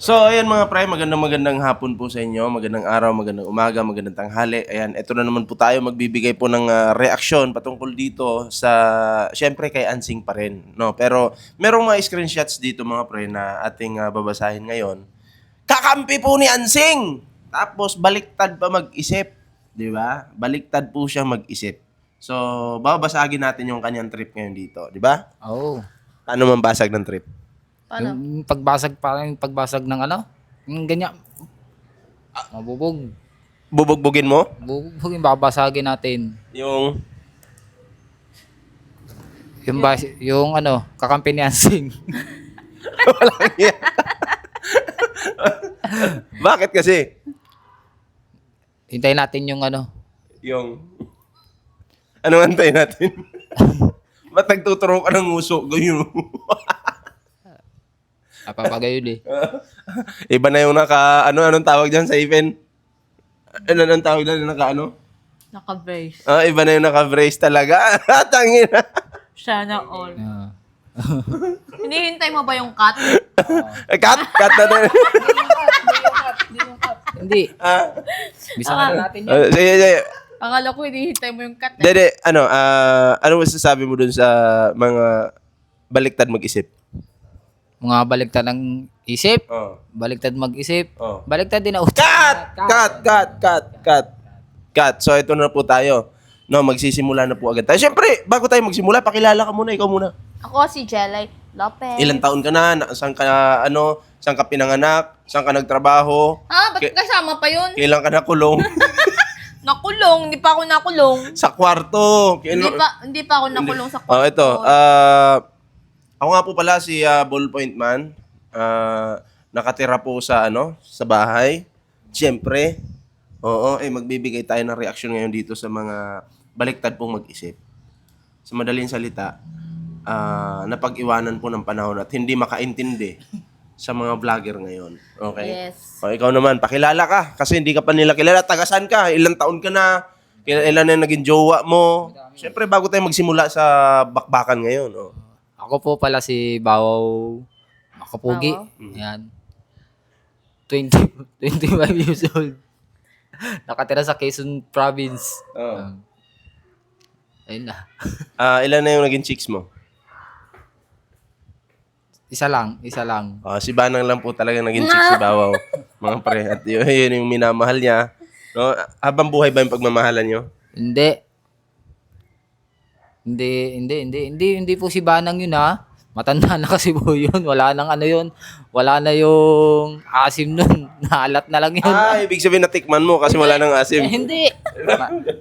So, ayan mga pre, magandang hapon po sa inyo, magandang araw, magandang umaga, magandang tanghali. Ayan, eto na naman po tayo, magbibigay po ng reaksyon patungkol dito sa, syempre kay Ansing pa rin, no? Pero merong mga screenshots dito mga pre na ating babasahin ngayon. Kakampi po ni Ansing! Tapos baliktad pa mag-isip, di ba? Baliktad po siya mag-isip. So, babasagin natin yung kanyang trip ngayon dito, di ba? Oo. Paano mambasag ng trip? Paano? Yung pagbasag, parang yung pagbasag ng ano, yung ganyan. Mabubog. Bubugbugin mo? Bubog yung babasagin natin. Yung Yung ano, kakampi ni Ansing. walang yan. Bakit kasi? Hintayin natin yung ano. Yung ano antayin natin? Ba't nagtuturo ka ng uso? Ganyan. Napapagayon eh. Iba na yung anong tawag dyan sa event? Anong tawag dyan? Naka-brace. Iba na yung naka-brace talaga. Tangin na. Sana all. Ah. Hinihintay mo ba yung cut? Cut na din. Hindi. Bisa na natin yun. Sige, sige. Akala ko hinihintay mo yung cut. Dede, ano masasabi mo dun sa mga baliktad mag-isip? Mga baligtad ng isip. Oh. Baligtad mag-isip. Oh. Baligtad din na utak. Cut. So, ito na po tayo. No, magsisimula na po agad tayo. Siyempre, bago tayo magsimula, pakilala ka muna. Ikaw muna. Ako si Jelay Lopez. Ilang taon ka na? Saan ka pinanganak? Saan ka nagtrabaho? Ba't kasama pa yun? Kailan ka nakulong? Nakulong. Hindi pa ako nakulong. Sa kwarto. Hindi pa ako nakulong sa Oh, kwarto. ito. Ako nga po pala si Ballpoint Man. Nakatira po sa sa bahay. Siyempre, magbibigay tayo ng reaction ngayon dito sa mga baliktad pong mag-isip. Sa madaling salita, napag-iwanan po ng panahon at hindi makaintindi sa mga vlogger ngayon. Okay? Yes. O, ikaw naman, pakilala ka kasi hindi ka pa nila kilala. Tagasan ka? Ilang taon ka na? Ilan na naging jowa mo? Siyempre, bago tayo magsimula sa bakbakan ngayon. Oh. Ako po pala si Bawaw Makapugi. Bawaw? Yan. 25 years old. Nakatira sa Quezon Province. Oh. Ayun na. Ilan na yung naging chicks mo? Isa lang. Si Banang lang po talaga naging chicks si Bawaw. Mga pre. At yun yung minamahal niya. No? Habang buhay ba yung pagmamahalan nyo? Hindi po si Banang yun ha. Matanda na kasi po yun. Wala nang ano yun. Wala na yung asim nun. Naalat na lang yun. Ibig sabihin natikman mo kasi wala nang asim. Hindi.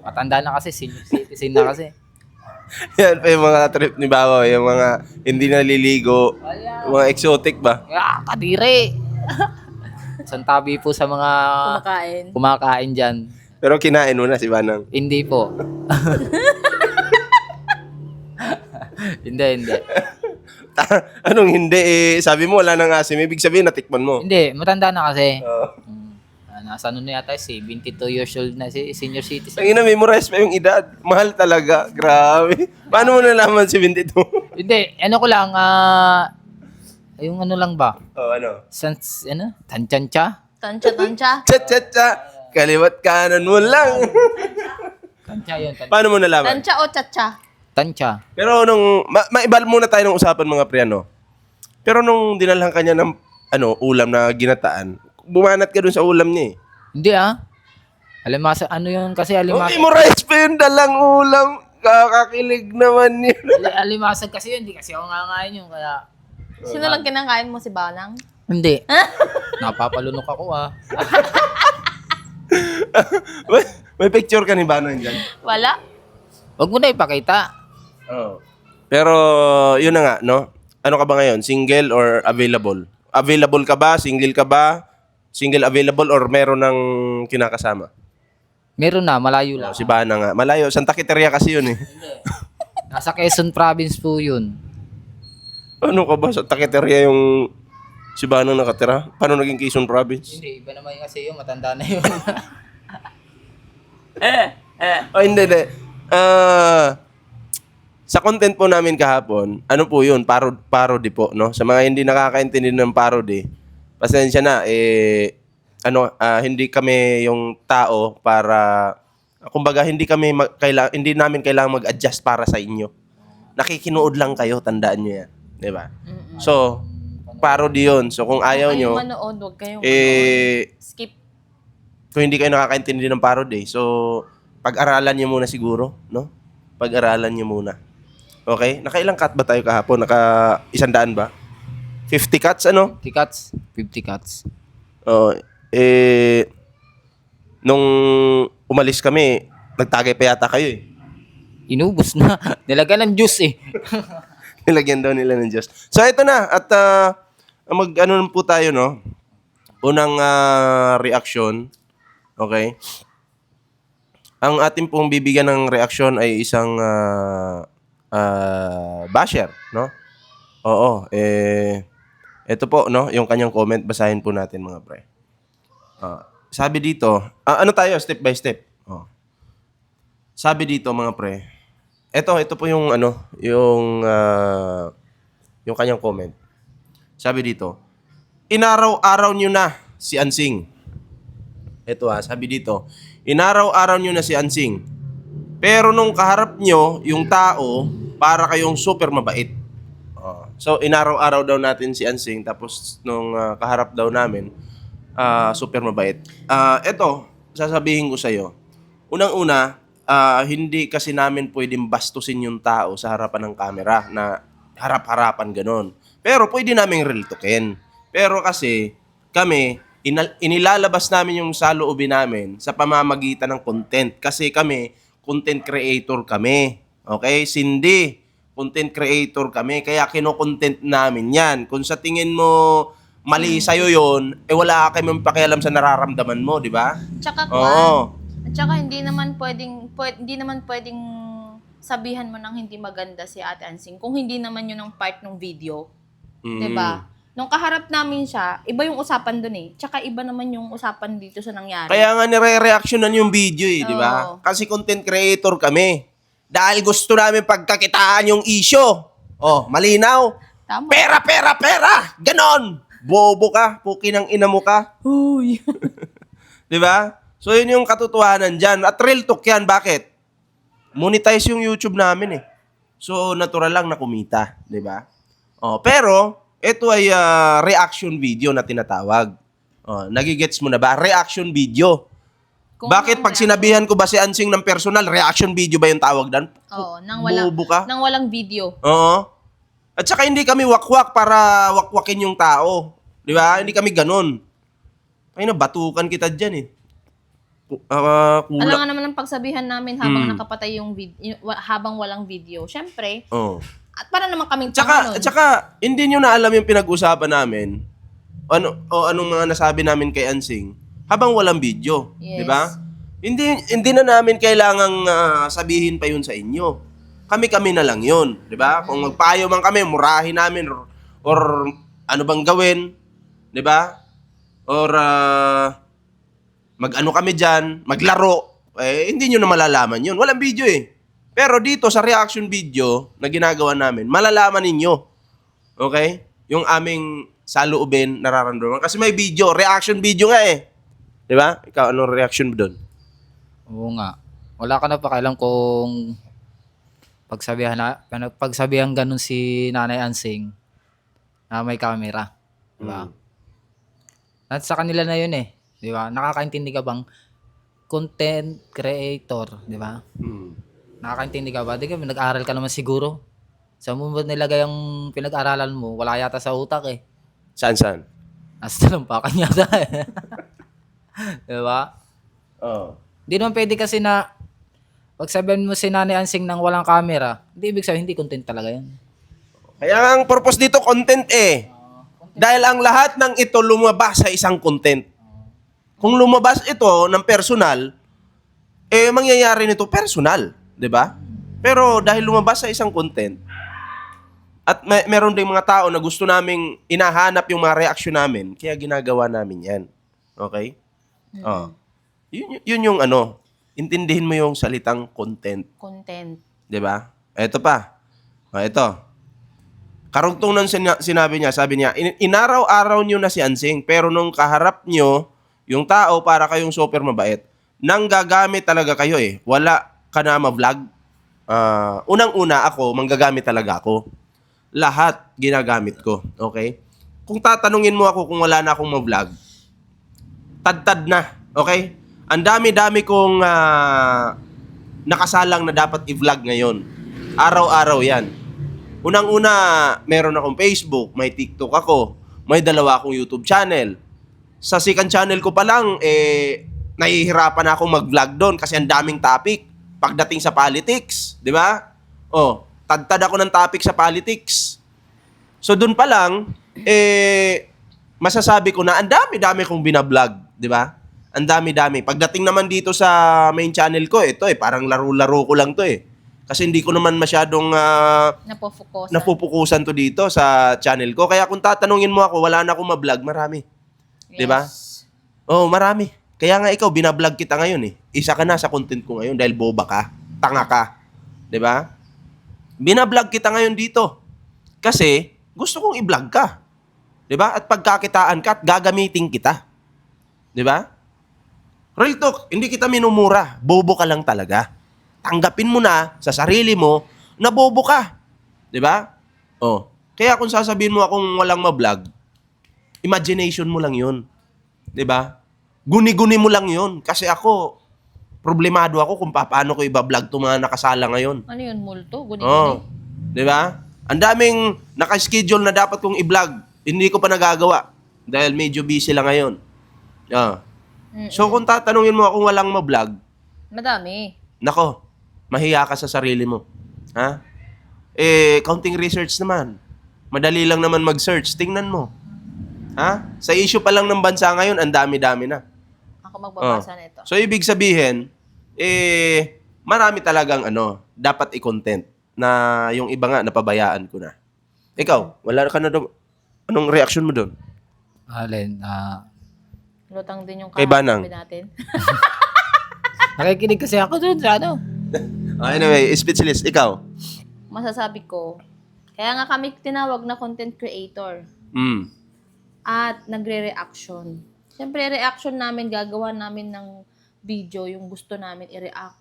Matanda na kasi. Senior citizen na kasi. Yan pa yung mga trip ni Bawaw. Yung mga hindi naliligo. Yung mga exotic ba? Kadiri. Santabi po sa mga kumakain dyan. Pero kinain mo na si Banang. Hindi po. Hindi. Anong hindi? Sabi mo wala nang asim. Ibig sabihin natikman mo. Hindi, matanda na kasi. Oo. Nasa ano na yata, 72 years old na si senior citizen. Ang memorize pa yung edad. Mahal talaga. Grabe. Paano mo nalaman 72? Hindi, ano ko lang, yung ano lang ba? Tanchancha? Tansya. Cha. Kaliwat kanan mo lang. Tansya yun. Paano mo nalaman? Tansya o tsatsya? Tansya. Pero nung, maibal muna tayo ng usapan mga pre, Pero nung dinalhan kanya ng, ulam na ginataan, bumanat ka dun sa ulam niya eh. Hindi Alimasa, ano yun kasi alimasa. Memorize pa yung dalang ulam. Kakakilig naman yun. Alimasag kasi yun, hindi kasi ako ngangain yun, kaya. Sino lang kinakain mo, si Banang? Hindi. Napapalunok ako May picture ka ni Banang dyan? Wala. Wag mo na ipakita. Oo. Pero, yun na nga, no? Ano ka ba ngayon? Single or available? Available ka ba? Single ka ba? Single available or meron ng kinakasama? Meron na, malayo lang. Si Bana nga. Malayo. Santa Quiteria kasi yun eh. Nasa Quezon Province po yun. Ano ka ba? Santa Quiteria yung si Bana nakatira? Paano naging Quezon Province? Hindi, iba naman kasi yun, matanda na yun. Hindi. Sa content po namin kahapon, ano po yun? Parody po, no? Sa mga hindi nakakaintindi ng parody, pasensya na, hindi kami yung tao para, kumbaga, hindi namin kailangan mag-adjust para sa inyo. Nakikinood lang kayo, tandaan nyo yan. Di ba? So, parody yun. So, kung ayaw Kung nyo, kayong manood, huwag kayong manood. Skip. kung hindi kayo nakakaintindi ng parody, so, pag-aralan nyo muna siguro, no? Pag-aralan nyo muna. Okay? Nakailang cut ba tayo kahapon? Naka 100 ba? 50 cuts, ano? 50 cuts. 50 cuts. Oo. Nung umalis kami, nagtagay pa yata kayo eh. Inubos na. Nilagyan ng juice eh. Nilagyan daw nila ng Diyos. So, ito na. At ano po tayo, no? Unang reaction. Okay? Ang ating pong bibigyan ng reaksyon ay isang basher, no? Oo. Ito po, no? Yung kanyang comment. Basahin po natin, mga pre. Sabi dito, ano tayo? Step by step. Oh. Sabi dito, mga pre. Ito po yung yung kanyang comment. Sabi dito, inaraw-araw nyo na si Ansing. Ito sabi dito, inaraw-araw nyo na si Ansing. Pero nung kaharap nyo, yung tao, para kayong super mabait. So, inaraw-araw daw natin si Ansing, tapos nung kaharap daw namin, super mabait. Ito, sasabihin ko sa'yo. Unang-una, hindi kasi namin pwedeng bastusin yung tao sa harapan ng camera na harap-harapan ganon. Pero pwede namin riltukin. Pero kasi kami, inilalabas namin yung saloobin namin sa pamamagitan ng content. Kasi kami, content creator kami. Okay? Sindi, content creator kami. Kaya kino-content namin yan. Kung sa tingin mo mali sa'yo yun, wala ka kami pakialam sa nararamdaman mo, di ba? Tsaka Oo. At saka hindi naman pwedeng sabihan mo ng hindi maganda si Ate Ansing kung hindi naman yun ang part ng video. 'Di ba? Nung kaharap namin siya, iba yung usapan dun eh. Tsaka iba naman yung usapan dito sa nangyari. Kaya nga nire-reactionan yung video di ba? Oo. Kasi content creator kami. Dahil gusto namin pagkakitaan yung issue. Oh, malinaw. Tama. Pera, pera, pera! Ganon! Bobo ka, puki ng ina mo ka. Uy. Di ba? So, yun yung katotohanan dyan. At real talk yan. Bakit? Monetize yung YouTube namin eh. So, natural lang na kumita. Di ba? Pero, ito ay reaction video na tinatawag. Nagigets mo na ba? Reaction video. Bakit pag sinabihan ko ba si Ansing ng personal, reaction video ba yung tawag dan? Oo, Bobo ka. nang walang video. Oo. At saka hindi kami wakwak para wakwakin yung tao. Di ba? Hindi kami ganun. Ay na, batukan kita dyan eh. Alam nga naman ang pagsabihan namin habang nakapatay yung habang walang video. Syempre, at para naman kaming tanga nun. Tsaka, hindi nyo na alam yung pinag-usapan namin. Anong mga nasabi namin kay Ansing habang walang video. Yes. Di ba? Hindi na namin kailangang sabihin pa yun sa inyo. Kami-kami na lang yun. Di ba? Kung magpayo man kami, murahin namin or ano bang gawin. Di ba? Or mag-ano kami dyan, maglaro. Hindi nyo na malalaman yun. Walang video eh. Pero dito sa reaction video na ginagawa namin, malalaman ninyo. Okay? Yung aming saloobin, nararamdaman. Kasi may video, reaction video nga eh. Di ba? Ikaw, anong reaction mo doon? Oo nga. Wala ka na pakialam kung pagsabihan ganun si Nanay Ansing na may camera. Diba? At sa kanila na yun eh. Diba? Nakakaintindi ka bang content creator? Diba? Nakakaintindi ka ba? Di ka, nag-aral ka naman siguro. Saan mo ba nilagay ang pinag-aralan mo? Wala yata sa utak eh. Saan? Nasa talampakan yata eh. Diba? Oo. Di naman pwede kasi na pag sabihin mo si Nanay Ansing nang walang camera, hindi ibig sabihin hindi content talaga yan. Kaya ang purpose dito, content eh. Dahil ang lahat ng ito lumabas sa isang content. Kung lumabas ito ng personal, mangyayari nito personal. Di ba? Pero dahil lumabas sa isang content, at meron ding mga tao na gusto naming inahanap yung mga reaction namin, kaya ginagawa namin yan. Okay? Yun yung intindihin mo yung salitang content. Content. 'Di ba? Ito pa. Ito. Karugtong ng sinabi niya, sabi niya, inaraw-araw niyo na si Ansing, pero nung kaharap niyo, yung tao para kayong super mabait, nang gagamit talaga kayo eh. Wala ka na ma-vlog. Unang-una ako, manggagamit talaga ako. Lahat ginagamit ko. Okay? Kung tatanungin mo ako kung wala na akong ma-vlog, tad-tad na. Okay? Ang dami-dami kong nakasalang na dapat i-vlog ngayon. Araw-araw yan. Unang-una, meron akong Facebook, may TikTok ako, may 2 akong YouTube channel. Sa second channel ko pa lang, nahihirapan akong mag-vlog doon kasi ang daming topic pagdating sa politics, di ba? Tad-tad ako ng topic sa politics. So doon pa lang, masasabi ko na ang dami-dami kong binablog, di ba? Ang dami-dami. Pagdating naman dito sa main channel ko, ito parang laro-laro ko lang to Kasi hindi ko naman masyadong napupukusan to dito sa channel ko. Kaya kung tatanungin mo ako, wala na akong ma-vlog, marami. Yes. 'Di ba? Marami. Kaya nga ikaw, binablog kita ngayon Isa ka na sa content ko ngayon dahil boba ka, tanga ka. 'Di ba? Binablog kita ngayon dito. Kasi gusto kong i-vlog ka. 'Di ba? At pagkakitaan ka at gagamitin kita. 'Di ba? Real talk, hindi kita minumura. Bobo ka lang talaga. Tanggapin mo na sa sarili mo na bobo ka. 'Di ba? Kaya kung sasabihin mo akong walang ma-vlog, imagination mo lang 'yun. 'Di ba? Guni-guni mo lang 'yun kasi ako problemado ako kung paano ko i-vlog 'tong mga nakasala ngayon. Ano 'yun, multo? Guni-guni. 'Di ba? Ang daming naka-schedule na dapat kong i-vlog. Hindi ko pa nagagawa dahil medyo busy lang ngayon. So kung tatanungin mo akong walang ma-vlog, Madami. nako, mahiya ka sa sarili mo. Ha? Counting research naman. Madali lang naman mag-search. Tingnan mo. Ha? Sa issue pa lang ng bansa ngayon, ang dami-dami na. Ako magbabasa nito. So, ibig sabihin, marami talagang dapat i-content na yung iba nga, napabayaan ko na. Ikaw, wala ka na doon. Anong reaction mo doon? Alin, Lutang din yung Kay Banang. natin. nakikinig kasi ako dun sa Anyway, speechless. Ikaw? Masasabi ko, kaya nga kami tinawag na content creator. At nagre-reaction. Siyempre, reaction namin, gagawa namin ng video, yung gusto namin i-react.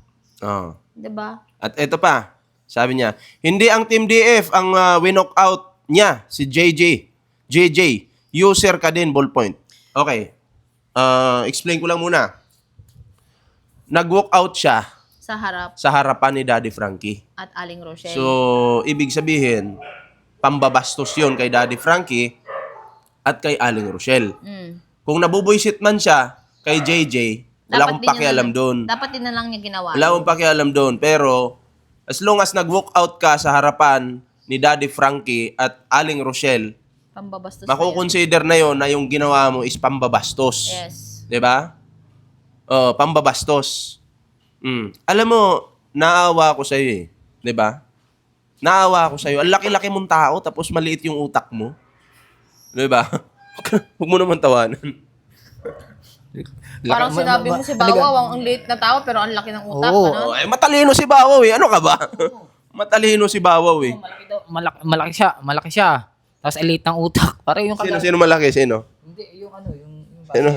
Diba? At eto pa, sabi niya, hindi ang Team DF ang winock out niya, si JJ, user ka din, ballpoint. Okay. Explain ko lang muna. Nag-walk out siya sa harapan ni Daddy Frankie. At Aling Rochelle. So, ibig sabihin, pambabastos yun kay Daddy Frankie at kay Aling Rochelle. Kung nabubuisit man siya kay JJ, wala akong pakialam doon. Dapat din na lang niya ginawa. Wala akong pakialam doon. Pero, as long as nag-walk out ka sa harapan ni Daddy Frankie at Aling Rochelle, Pambabastos. makukonsider na yon na yung ginawa mo is pambabastos. Yes. 'Di ba? Pambabastos. Alam mo, naawa ako sa iyo 'di ba? Naawa ako sa iyo. Ang laki-laki mong tao tapos maliit yung utak mo. 'Di ba? Huwag mo naman tawanan. Parang sinabi mo si Bawaw, ang liit na tao pero ang laki ng utak. Ano? Matalino si Bawaw Ano ka ba? Matalino si Bawaw Malaki siya. Tapos elite ng utak. Parang yung Sino malaki? Sino? Hindi, yung Sino?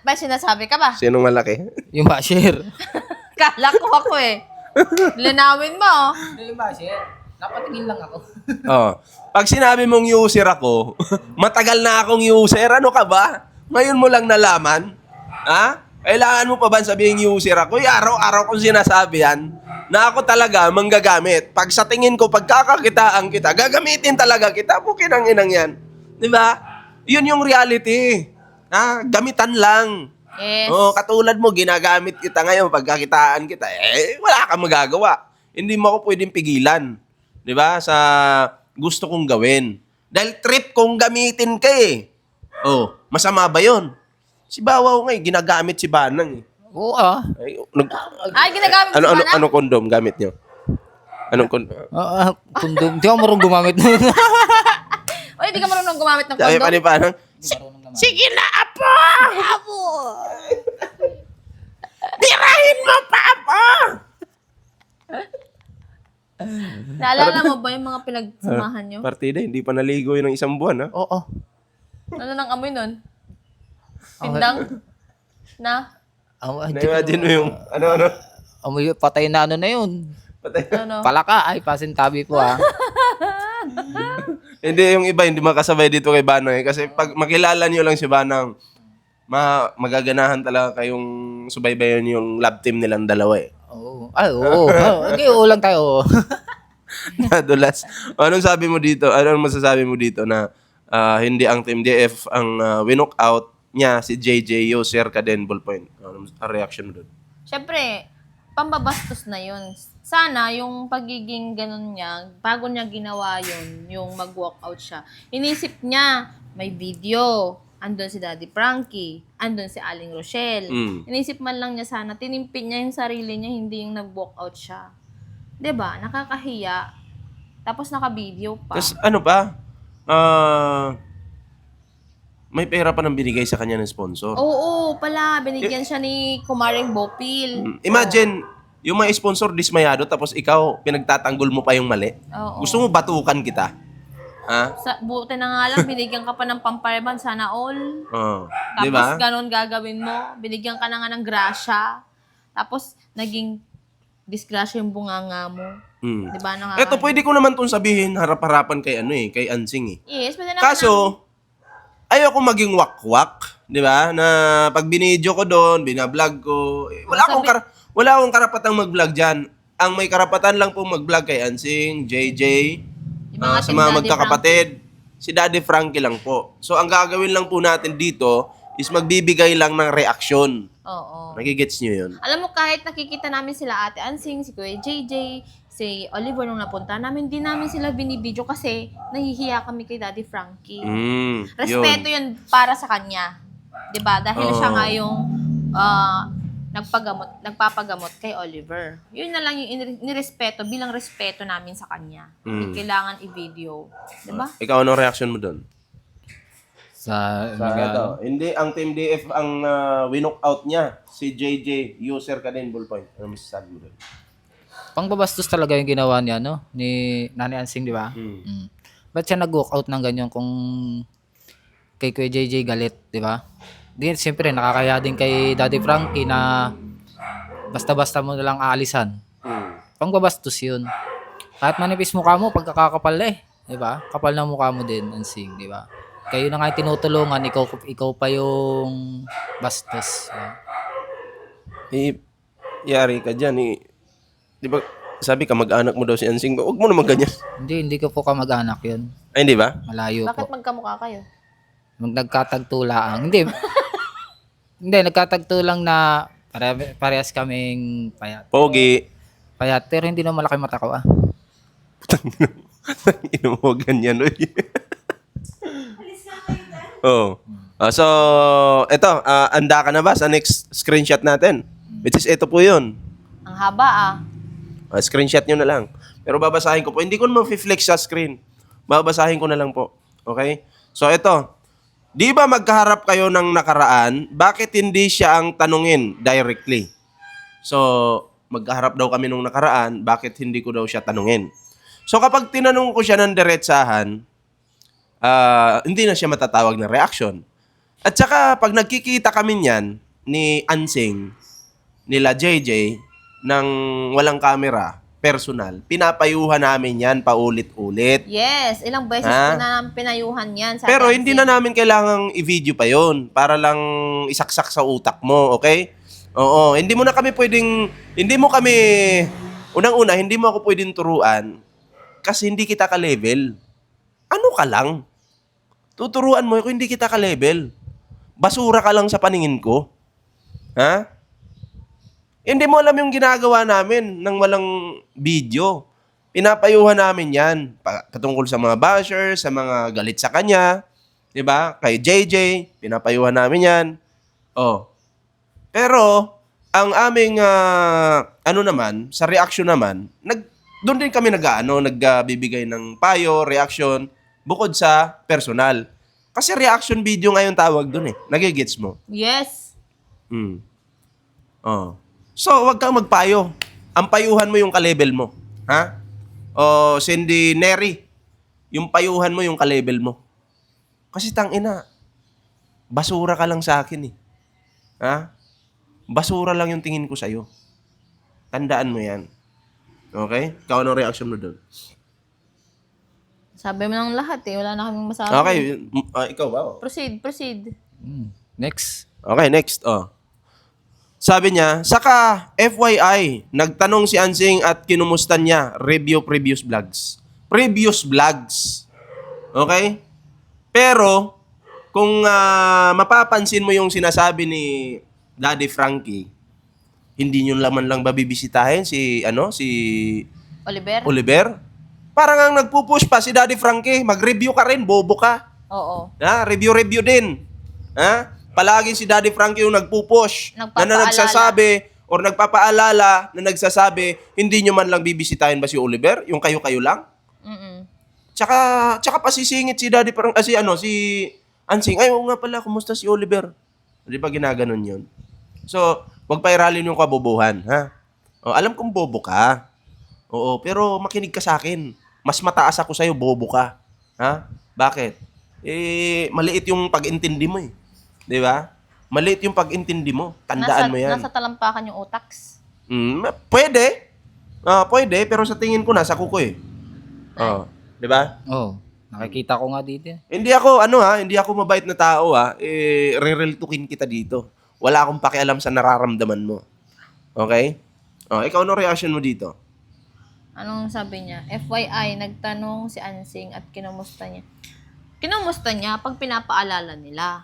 May sinasabi ka ba? Sino malaki? yung basher. Kala ko ako Linawin mo. Yung basher. Napatingin lang ako. Pag sinabi mong user ako, matagal na akong user, ano ka ba? Ngayon mo lang nalaman? Ha? Kailangan mo pa ba sabihin user ako? Araw-araw kong sinasabi yan na ako talaga manggagamit. Pag sa tingin ko, pagkakakitaan kita, gagamitin talaga kita. Bukin ang inang yan. Di ba? Yun yung reality. Ha? Gamitan lang. Yes. Katulad mo, ginagamit kita ngayon, pagkakitaan kita, wala kang magagawa. Hindi mo ako pwedeng pigilan. Di ba? Sa gusto kong gawin. Dahil trip kong gamitin ka masama ba yun? Si Bawaw nga ginagamit si Banang Oo ginagamit si Banang? Anong kondom gamit nyo? Anong kondom? Kondom. Di ako marunong gumamit nun. Oy, di ka marunong gumamit ng Sabi kondom? pa ni Banang, sige na, Apo! Apo! Tirahin mo pa, Apo! Naalala mo ba yung mga pinagsamahan nyo? Partida, hindi pa naligo yun ng isang buwan, ha? Oo. Ano nang amoy nun? Pindang? Na? Na-imagine mo yung, ano, Amoy, patay na ano na yun. patay. Ano? Palaka. Ay, pasintabi po ah. Hindi, yung iba, hindi makasabay dito kay Banang. Kasi pag makilala niyo lang si Banang, magaganahan talaga kayong subaybayan yung lab team nilang dalawa eh. Oo. Ay, oo. Okay, oo lang tayo. Nadulas. Anong sabi mo dito? Anong masasabi mo dito na hindi ang Team DF ang winock out niya si JJ User ka din ballpoint? Anong ang reaction mo doon? Siyempre, pambabastos na yun. Sana yung pagiging ganun niya, bago niya ginawa yun, yung mag-walkout siya, inisip niya, may video, andun si Daddy Frankie, andun si Aling Rochelle. Inisip man lang niya sana, tinimpin niya yung sarili niya, hindi yung nag-walkout siya. 'Di ba? Nakakahiya. Tapos naka-video pa. Tapos ano pa? May pera pa nang binigay sa kanya ng sponsor. Oo, pala, binigyan siya ni Kumaring Bopil. Imagine, yung mga sponsor dismayado tapos ikaw pinagtatanggol mo pa yung mali. Oo. Gusto mo batukan kita? Ha? Buti na nga lang, binigyan ka pa ng pampayman, sana all. Oh, Tapos di ba? ganun gagawin mo. Binigyan ka na nga ng grasya. Tapos naging disgrasya yung bunganga mo. Di ba? Eto, pwede ko naman tong sabihin harap-harapan kay kay Ansing eh. Yes, pwede naman. Kaso, ayoko maging wakwak, di ba? Na pag binidyo ko doon, binablog ko, wala akong karapatang mag-vlog diyan. Ang may karapatan lang po mag-vlog kay Ansing, JJ, Yung mga sa team mga Daddy magkakapatid, si Daddy Frankie lang po. So, ang gagawin lang po natin dito is magbibigay lang ng reaksyon. Oo. Nagigets nyo yun? Alam mo, kahit nakikita namin sila Ate Ansing, si Kuya JJ, si Oliver nung napunta namin, di namin sila binibidyo kasi nahihiya kami kay Daddy Frankie. Respeto yun para sa kanya. 'Di ba? Dahil siya nga yung nagpapagamot kay Oliver. Yun na lang yung nirespeto bilang respeto namin sa kanya. Hindi kailangan i-video. 'Di ba? Ikaw, anong reaction mo doon? Sa Ito, hindi ang Team DF ang winock out niya. Si JJ, user ka din, ballpoint. Ano masasabi mo doon? pangbabastos talaga yung ginawa niya, no? Ni Nanay Ansing, di ba? Ba't siya nag-walk out ng ganyan kung kay Kuya JJ galit, di ba? Di, siyempre, nakakaya din kay Daddy Frankie na basta-basta mo na lang aalisan. Pangbabastos yun. Kahit manipis mukha mo, pagkakakapal eh. Di ba? Kapal na mukha mo din, Ansing, di ba? Kayo na nga yung tinutulungan, ikaw pa yung bastos. Yari ka dyan eh. Di ba, sabi ka mag-anak mo daw si Ansing. Huwag mo naman ganyan. Hindi ko po kamag-anak yun. Ay, hindi ba? Malayo Bakit po. magkamukha kayo? Nagkatagto lang. Hindi. Hindi, nagkatagto lang na parehas kaming payat. Pogi. Payat, pero hindi na malaki mata ko ah. Ino mo ganyan. Uy. Oh. So, ito, anda ka na ba sa next screenshot natin? Which is, ito po yun. Ang haba ah. Screenshot nyo na lang. Pero babasahin ko po. Hindi ko naman flex sa screen. Babasahin ko na lang po. Okay? So, ito. Di ba magkaharap kayo ng nakaraan? Bakit hindi siya ang tanungin directly? So, magkaharap daw kami nung nakaraan. Bakit hindi ko daw siya tanungin? So, kapag tinanong ko siya ng diretsahan, hindi na siya matatawag na reaction. At saka, pag nagkikita kami niyan, ni Ansing, nila JJ, ng walang camera, personal, pinapayuhan namin yan paulit-ulit. Yes, ilang beses Ha? ko na pinayuhan yan. Sa Pero Dancing. hindi na namin kailangang i-video pa yon para lang isaksak sa utak mo, okay? Oo, hindi mo kami, unang-una, hindi mo ako pwedeng turuan kasi hindi kita ka-level. Ano ka lang? Tuturuan mo kung hindi kita ka-level. Basura ka lang sa paningin ko. Ha? Hindi mo alam yung ginagawa namin nang walang video. Pinapayuhan namin yan. Patungkol sa mga bashers, sa mga galit sa kanya. 'Di ba? Kay JJ, pinapayuhan namin yan. Oh. Pero, ang aming, sa reaction naman, doon din kami nagbibigay ng payo, reaction, bukod sa personal. Kasi reaction video ngayon tawag doon eh. Nagigets mo? Yes. Oh. So, wag kang magpayo. Ang payuhan mo yung ka-level mo. Ha? O Cindy Neri, yung payuhan mo, yung ka-level mo. Kasi tangina, basura ka lang sa akin eh. Ha? Basura lang yung tingin ko sa'yo. Tandaan mo yan. Okay? Ikaw anong reaction mo doon? Sabi mo ng lahat eh. Wala na kaming masabi. Okay, ikaw ba? Proceed. Next. Okay, next. Sabi niya, saka FYI, nagtanong si Ansing at kinumusta niya, review previous vlogs. Previous vlogs. Okay? Pero, kung mapapansin mo yung sinasabi ni Daddy Frankie, hindi nyo laman lang babibisitahin si Oliver? Oliver? Parang ang nagpupush pa si Daddy Frankie, mag-review ka rin, bobo ka. Oo. Ha? Review din. Ha? Palagi si Daddy Frankie yung nagpupush na Nagpapaalala. nagsasabi or nagpapaalala na nagsasabi, hindi nyo man lang bibisitahin ba si Oliver? Yung kayo-kayo lang? Mm-mm. Tsaka pasisingit si Daddy si Ansing. Ay, oo nga pala, kumusta si Oliver? Di ba ginaganon yun? So, wag pairalin yung kabobohan, ha? Alam kong bobo ka. Oo, pero makinig ka sa akin. Mas mataas ako sa'yo, bobo ka. Ha? Bakit? Maliit yung pag-intindi mo eh. Di ba? Maliit yung pag-intindi mo. Tandaan mo yan. Nasa talampakan yung utaks. Pwede. Pwede, pero sa tingin ko nasa kuko eh. Di ba? Oh, nakikita ko nga dito. Hindi ako mabait na tao rereltukin kita dito. Wala akong pakialam sa nararamdaman mo. Okay? Ikaw ano reaction mo dito? Anong sabi niya? FYI, nagtanong si Ansing at kinumusta niya. Kinumusta niya pag pinapaalala nila.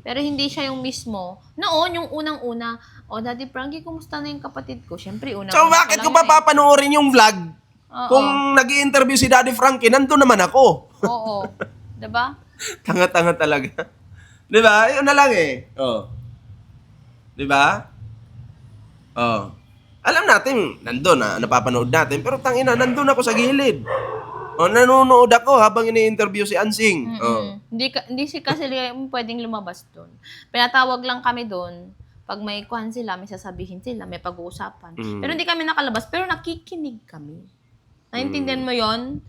Pero hindi siya yung mismo. Noon, yung unang-una, Daddy Frankie, kumusta na yung kapatid ko? Siyempre, So bakit ko pa papanoorin yung vlog? Oo. Kung nag-i-interview si Daddy Frankie, nandun naman ako. Oo. Diba? Tanga-tanga talaga. Di ba? Yun na lang eh. Di ba? Alam natin, nandun napapanood natin. Pero tangina, nandun ako sa gilid. Nanonood ako habang ini-interview si Ansing. Hindi kasi pwedeng lumabas doon. Pinatawag lang kami doon. Pag may kuhan sila, may sasabihin sila, may pag-uusapan. Pero hindi kami nakalabas, pero nakikinig kami. Naintindihan mo yon?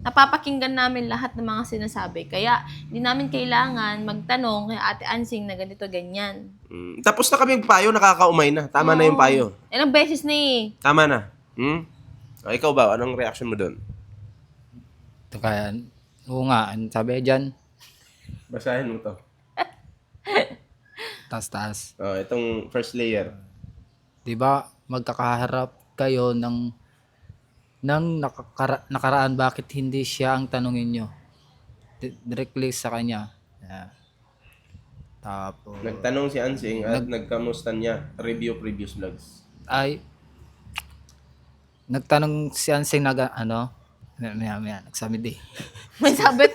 Napapakinggan namin lahat ng mga sinasabi. Kaya, hindi namin kailangan magtanong kay Ate Ansing na ganito, ganyan. Tapos na kami payo, nakakaumay na. Tama na yung payo. Ilang beses na eh. Tama na. Ikaw ba? Anong reaction mo doon? Ito kaya, oo nga, ang sabi dyan, Basahin mo to. taas-taas. Itong first layer. Di ba magkakaharap kayo ng nakaraan, bakit hindi siya ang tanungin nyo? Directly sa kanya. Yeah. Tapos, Nagtanong si Ansing at nagkamusta niya review previous vlogs. nagtanong si Ansing nagsabi di. May sabit.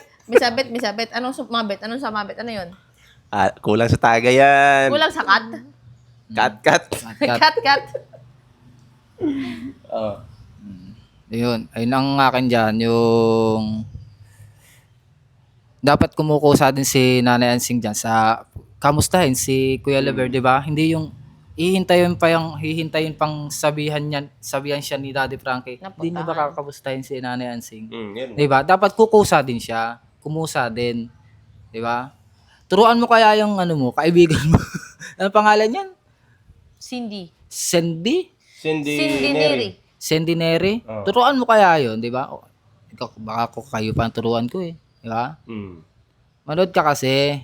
Anong sumabit? Ano yun? Kulang sa taga yan. Kulang sa cut? Cut. Cut. Ayun ang akin dyan, yung dapat kumukusa din si Nanay Ansing dyan sa kamustahin si Kuya Lever, di ba? Hindi yung hihintayin pang sabihan siya ni Daddy Frankie. Hindi niyo ba kakamustahin si Nanay Ansing? Yan. Di ba? Dapat kukusa din siya. Kumusa din. Di ba? Turuan mo kaya yung kaibigan mo. Ano pangalan niyan? Cindy Cindy Neri. Neri? Oh. Turuan mo kaya yun, di ba? Baka kayo pa ang turuan ko eh. Di ba? Manood ka kasi.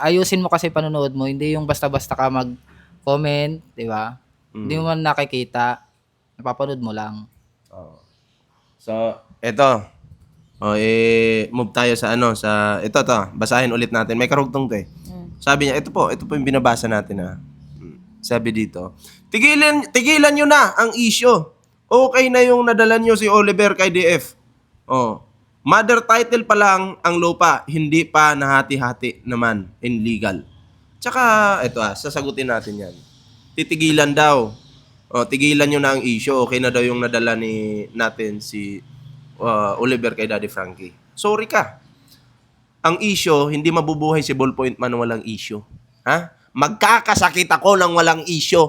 Ayusin mo kasi panonood mo. Hindi yung basta-basta ka mag-comment, di ba? Hindi mo man nakikita. Napapanood mo lang. So, eto. Move tayo sa ito basahin ulit natin. May karugtong to eh. Sabi niya, ito po yung binabasa natin Sabi dito, tigilan nyo na ang issue. Okay na yung nadala nyo si Oliver kay DF. Mother title pa lang ang lupa, hindi pa nahati-hati naman in legal. Tsaka, ito sasagutin natin yan. Titigilan daw. Tigilan nyo na ang issue. Okay na daw yung nadala natin si Oliver kay Daddy Frankie. Sorry ka. Ang issue, hindi mabubuhay si Ballpoint man walang issue. Ha? Magkakasakit ako ng walang issue.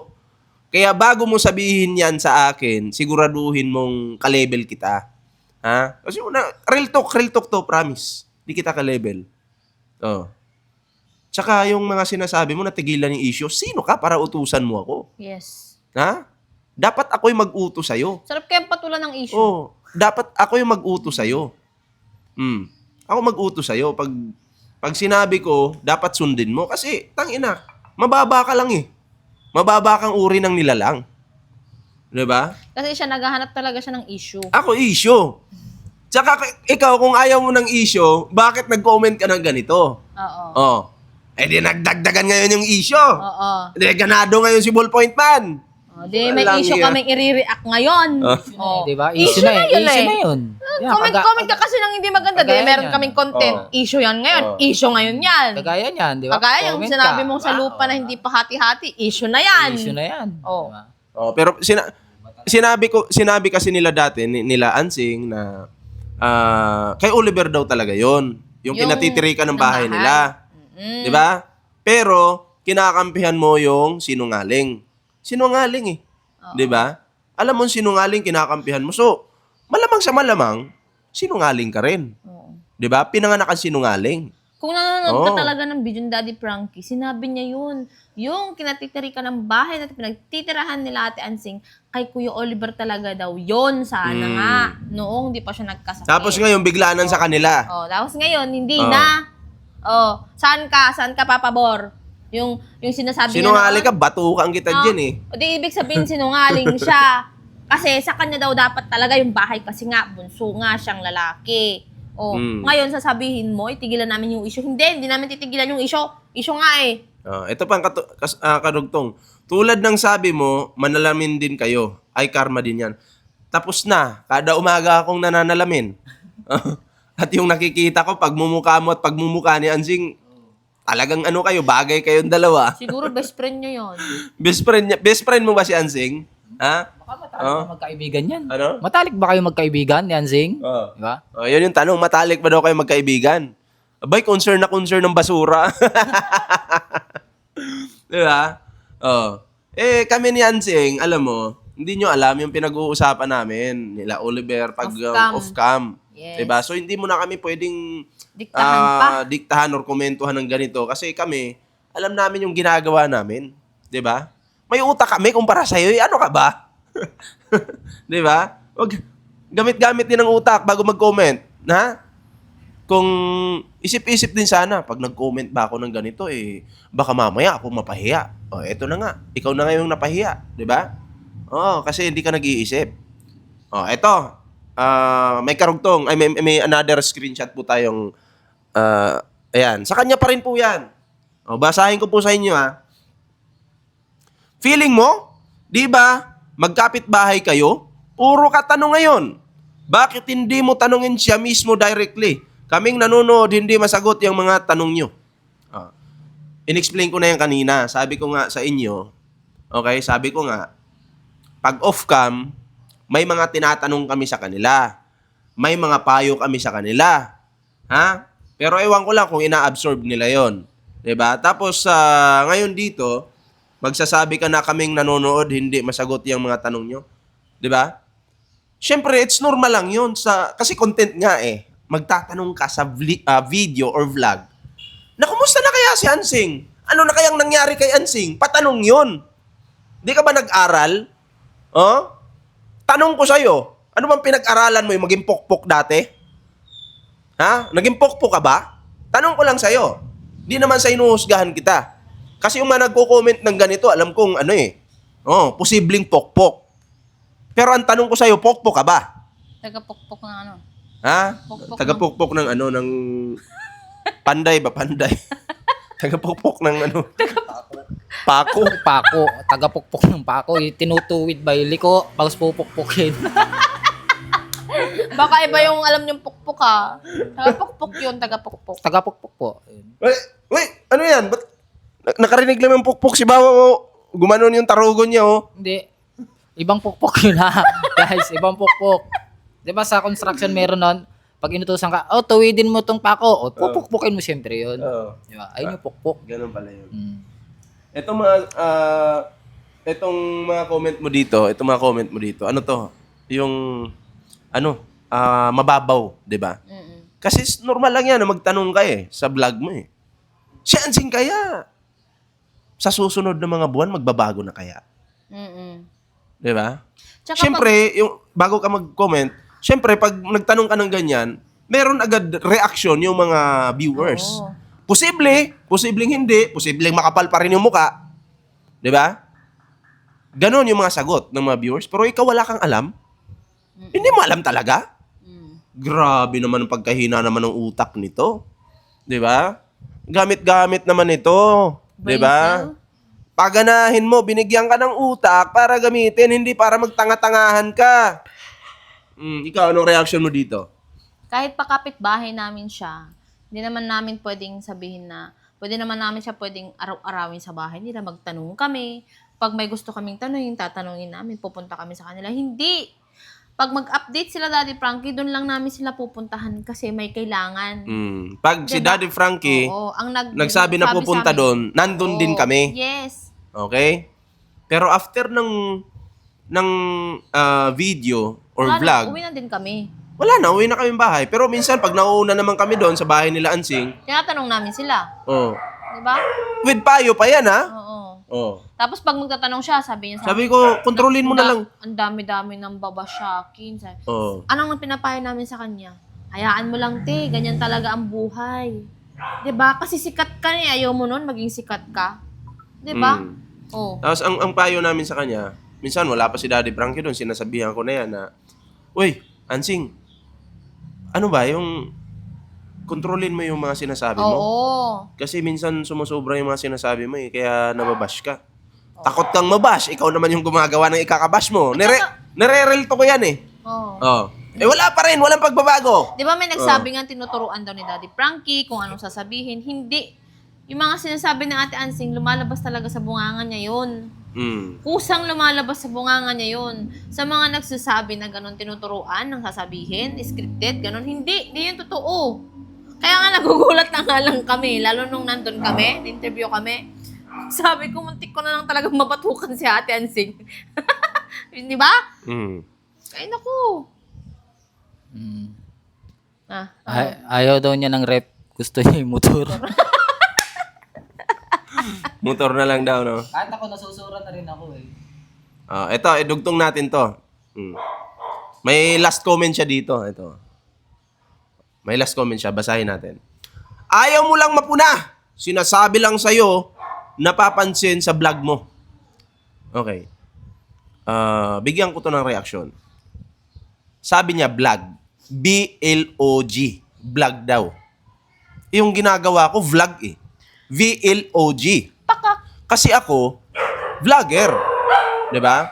Kaya bago mo sabihin yan sa akin, siguraduhin mong ka-level kita. Ha? Kasi real talk to, promise. Di kita ka-level. Oh. Tsaka yung mga sinasabi mo, natigilan yung issue, sino ka para utusan mo ako? Yes. Ha? Dapat ako'y mag-utos sa'yo. Sarap kayang patulan ng issue. Oh, dapat ako'y mag-utos sa'yo. Ako mag-utos sa'yo. Pag sinabi ko, dapat sundin mo. Kasi, tangina, mababa ka lang eh. Mababa kang uri ng nilalang. Diba? Kasi siya, naghahanap talaga siya ng issue. Ako issue. Tsaka ikaw, kung ayaw mo ng issue, bakit nag-comment ka ng ganito? Oo. Oh. Eh di nagdagdagan ngayon yung issue. Oo. Di ganado ngayon si Ballpoint Man. Di, may Walang issue iya. kaming i-react ngayon. Oh. Di ba? Issue Issue na na yun Issue eh. na yun. Yan, Comment ka kasi ng hindi maganda. Di, kagaya meron niyan. kaming content. Oh. Issue yan ngayon. Oh. Issue ngayon yan. Kagaya niyan, di ba? Kagaya yung Comment sinabi ka. mong sa lupa na hindi pa hati-hati. Issue na yan. Issue na yan. Oh. Di ba? Oh, pero sinabi kasi nila dati nila Ansing na kay Oliver daw talaga 'yon. Yung kinatitirikan ng bahay nila. Mm. 'Di ba? Pero kinakampihan mo yung sinungaling. Sinungaling eh. 'Di ba? Alam mo sinungaling kinakampihan mo. So, malamang sa malamang sinungaling ka rin. Oo. 'Di ba? Pinanganak kang sinungaling. Kung nanonood ka Oo. talaga ng video ni Daddy Frankie, sinabi niya yun. Yung kinatitiri ka ng bahay na pinagtitirahan nila Ate Ansing, kay Kuya Oliver talaga daw yon sana nga. Noong di pa siya nagkasakit. Tapos ngayon biglaan sa kanila. Oh, tapos ngayon, hindi Oh. na. Oh, saan ka papabor? Yung sinasabi Sinungaling niya ka, batukan kita diyan eh. O di ibig sabihin sinungaling siya. Kasi sa kanya daw dapat talaga yung bahay kasi nga bunso nga siyang lalaki. O, ngayon sasabihin mo, itigilan namin yung issue. Hindi namin titigilan yung issue. Issue nga eh. Ito pang kadugtong. Tulad ng sabi mo, manalamin din kayo. Ay, karma din yan. Tapos na. Kada umaga akong nananalamin. At yung nakikita ko, pagmumukha mo at pagmumukha ni Ansing, talagang ano kayo, bagay kayong dalawa. Siguro best friend nyo yun. Best friend mo ba si Ansing? Ha? Baka matalik na magkaibigan yan. Ano? Matalik ba kayo magkaibigan ni Ansing? Oo. Di ba? Yun yung tanong, matalik ba daw kayo magkaibigan? Abay, concern ng basura. Di ba? Kami ni Ansing, alam mo, hindi nyo alam yung pinag-uusapan namin nila Oliver pag Off-cam. off-cam. Yes. Diba? So, hindi mo na kami pwedeng Diktahan pa. diktahan or komentuhan ng ganito kasi kami, alam namin yung ginagawa namin. Diba? May utak kami kumpara sa'yo. Ano ka ba? Diba? Wag, gamit-gamit din ang utak bago mag-comment. Ha? Kung isip-isip din sana, pag nag-comment ba ako ng ganito, baka mamaya ako mapahiya. Eto na nga. Ikaw na nga yung napahiya. Diba? Kasi hindi ka nag-iisip. Eto. May karugtong. May another screenshot po tayong ayan. Sa kanya pa rin po yan. Basahin ko po sa inyo ha. Feeling mo, di ba, magkapit-bahay kayo? Puro ka tanong ngayon. Bakit hindi mo tanungin siya mismo directly? Kaming nanonood, hindi masagot yung mga tanong nyo. In-explain ko na yan kanina. Sabi ko nga sa inyo, okay, sabi ko nga, pag off-cam, may mga tinatanong kami sa kanila. May mga payo kami sa kanila. Ha? Pero ewan ko lang kung ina-absorb nila yon, 'di ba? Tapos ngayon dito, magsasabi ka na kaming nanonood, hindi masagot yung mga tanong nyo. 'Di ba? Siyempre, it's normal lang yun. Kasi content nga eh. Magtatanong ka sa video or vlog. Na kumusta na kaya si Ansing? Ano na kayang nangyari kay Ansing? Patanong yun. Di ka ba nag-aral? Tanong ko sa'yo, ano bang pinag-aralan mo yung maging pokpok dati? Ha? Naging pokpok ka ba? Tanong ko lang sa'yo. Di naman sa inuhusgahan kita. Kasi yung mga nagko-comment ng ganito, alam kong posibleng pokpok. Pero ang tanong ko sa'yo, pokpok ka ba? Taga-pokpok na ano. Ha? Pokpok Taga-pokpok ng ng panday ba? Panday. Taga-pokpok ng pako. Pako. Tagapukpok ng pako. Tinutuwid ba yung liko? Tapos pupukpukin. Baka iba yung alam niyong pokpok ha. Taga-pokpok yun, taga-pokpok. Tagapukpok po. Wait, ano yan? Ba't nakarinig lang ng pukpok si Bawa? Gumanon yung tarugon niya, Hindi. Ibang pukpok yun ha. Guys, ibang pukpok. Diba sa construction meron nun, pag inutusan ka, tuwidin mo tong pako. Pupukpukin mo siyempre yun. Diba? Ayun yung pukpok. Ganun pala yun. Itong mga comment mo dito, ano to? Yung, mababaw, 'di ba? Kasi normal lang yan na magtanong ka sa vlog mo eh. Si Ansing kaya sa susunod na mga buwan magbabago na kaya? Mm-mm. 'Di ba? Tsaka Siyempre, yung bago ka mag-comment, siyempre pag nagtanong ka ng ganyan, meron agad reaction yung mga viewers. Oo. Posibleng hindi, posibleng makapal pa rin yung muka. 'Di ba? Ganon yung mga sagot ng mga viewers, pero ikaw wala kang alam. Hindi mo alam talaga. Grabe naman ang pagkahina naman ng utak nito. 'Di ba? Gamit-gamit naman ito, 'di Brain ba? cell. Paganahin mo, binigyan ka ng utak para gamitin, hindi para magtanga-tangahan ka. Ikaw, anong reaction mo dito? Kahit pa kapitbahay namin siya, hindi naman namin pwedeng sabihin na, pwede naman namin siya pwedeng araw-arawin sa bahay nila, magtanong kami. Pag may gusto kaming tanongin, tatanungin namin, pupunta kami sa kanila. Hindi! Pag mag-update sila, Daddy Frankie, doon lang namin sila pupuntahan kasi may kailangan. Pag si Diba? Daddy Frankie, Oo, ang nagsabi na sabi pupunta sa amin, doon, nandun din oo, kami. Yes. Okay? Pero after ng video or Wala na, vlog, uwi na din kami. wala na, uwi na kami bahay. Pero minsan, pag nauuna naman kami doon sa bahay nila Ansing, Tinatanong namin sila. oh, Diba? with payo pa yan, ha? Oo. Oh. Tapos pag magtatanong siya, sabi niya sa Sabi ko, kontrolin mo na lang. Ang dami-dami ng babasyakin. Oh. Anong pinapayo namin sa kanya? Hayaan mo lang, te. Ganyan talaga ang buhay. 'Di ba? Kasi sikat ka eh. Ayaw mo nun maging sikat ka. 'Di ba? Oh. Tapos ang payo namin sa kanya, minsan wala pa si Daddy Frankie doon, sinasabihan ko na yan na, uy, Ansing, ano ba yung kontrolin mo yung mga sinasabi mo? Oo. Kasi minsan sumusobra yung mga sinasabi mo kaya nababash ka. Takot kang mabash, ikaw naman yung gumagawa ng ikakabash mo. Nire-relto ko yan eh. Oo. Oh. Wala pa rin, walang pagbabago. 'Di ba may nagsabi nga tinuturuan daw ni Daddy Frankie kung anong sasabihin. Hindi. Yung mga sinasabi ng Ate Ansing, lumalabas talaga sa bunganga niya yun. Kusang lumalabas sa bunganga niya yun. Sa mga nagsasabi na ganun tinuturuan ng sasabihin, scripted, ganun, hindi yun totoo. Kaya nga nagugulat na nga lang kami, lalo nung nandun kami, interview kami. Sabi ko, muntik ko na lang talagang mabatukan si Ate Ansing. Di ba? Ay, naku. Ayaw daw niya ng rep. Gusto niya yung motor. Motor na lang daw, no? Kahit ako, nasusura na rin ako eh. Ito, idugtong natin to. May last comment siya dito. Ito. May last comment siya. Basahin natin. Ayaw mo lang mapuna. Sinasabi lang sa'yo, napapansin sa vlog mo. Okay. Bigyan ko to ng reaksyon. Sabi niya, vlog. B-L-O-G. Vlog daw. Yung ginagawa ko, vlog eh. V-L-O-G. Pakak. Kasi ako, vlogger. 'Di ba?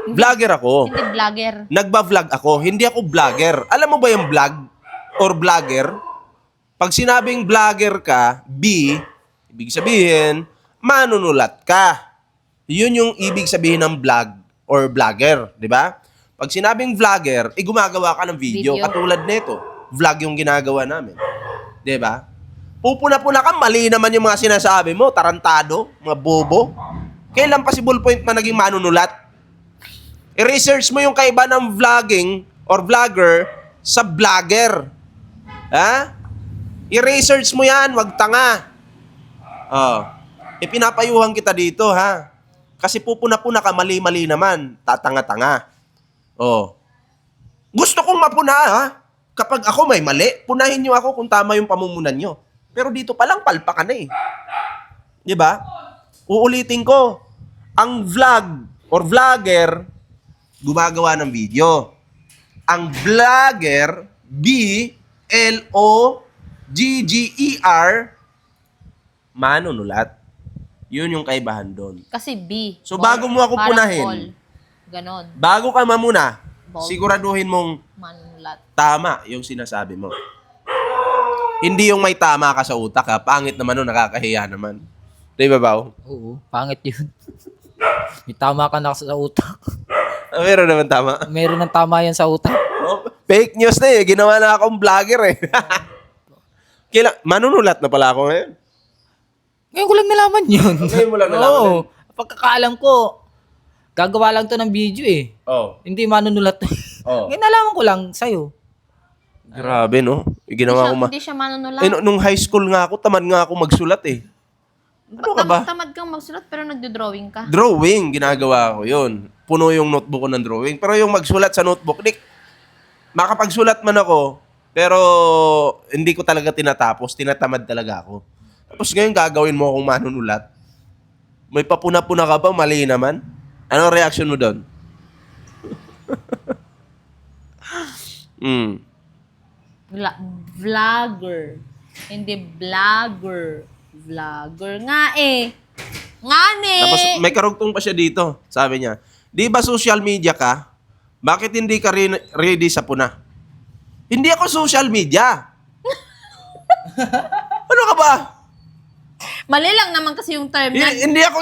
Vlogger ako. Hindi vlogger. Nagba-vlog ako, hindi ako vlogger. Alam mo ba yung vlog or vlogger? Pag sinabing vlogger ka, B, ibig sabihin, manunulat ka. Yun yung ibig sabihin ng vlog or vlogger, 'di ba? Pag sinabing vlogger, gumagawa ka ng video. Katulad nito, vlog yung ginagawa namin. 'Di ba? Pupuna-puna ka, mali naman yung mga sinasabi mo, tarantado, mga bobo. Kailan pa si Ballpoint na naging manunulat? I-research mo yung kaiba ng vlogging or vlogger sa vlogger. Ha? I-research mo yan, wag tanga. Pinapayuhan kita dito, ha? Kasi pupuna-puna ka, mali-mali naman, tatanga-tanga. Gusto kong mapuna, ha? Kapag ako may mali, punahin niyo ako kung tama yung pamumunan niyo. Pero dito palang palpa ka na eh. 'Di ba? Uulitin ko. Ang vlog or vlogger gumagawa ng video. Ang vlogger, B-L-O-G-G-E-R, manunulat. Yun yung kaibahan doon. Kasi B. So bago mo ako parang punahin, ball. Ganon. bago ka mamuna, Ball. siguraduhin mong Manunulat. tama yung sinasabi mo. Hindi yung may tama ka sa utak, ha? Pangit naman nun, nakakahiya naman. Di ba, Bao? Oo, pangit yun. May tama ka na sa utak. Meron naman tama. Meron ng tama yan sa utak. Fake news na eh. Ginawa na akong vlogger eh. Manunulat na pala ako ngayon. Ngayon ko lang nalaman yun. Ngayon mo lang nalaman Oo. Pagkakaalam ko, gagawa lang to ng video eh. Oh. Hindi manunulat. Oh. Ngayon nalaman ko lang sa'yo. Grabe, no? Ginawa ko Hindi siya manunulat. nung high school nga ako, tamad nga ako magsulat eh. Ano ka ba? Tamad kang magsulat pero nagdo-drawing ka. Drawing, ginagawa ko yun. Puno yung notebook ko ng drawing. Pero yung magsulat sa notebook, makapagsulat man ako, pero hindi ko talaga tinatapos. Tinatamad talaga ako. Tapos ngayon gagawin mo akong manunulat. May papuna-puna ka ba? Mali naman. Anong reaction mo doon? Vlogger. Hindi vlogger. Vlogger nga eh. Nga ne. Tapos may karugtong pa siya dito. Sabi niya, di ba social media ka? Bakit hindi ka ready sa puna? Hindi ako social media. Ano ka ba? Mali lang naman kasi yung term na. Hindi ako,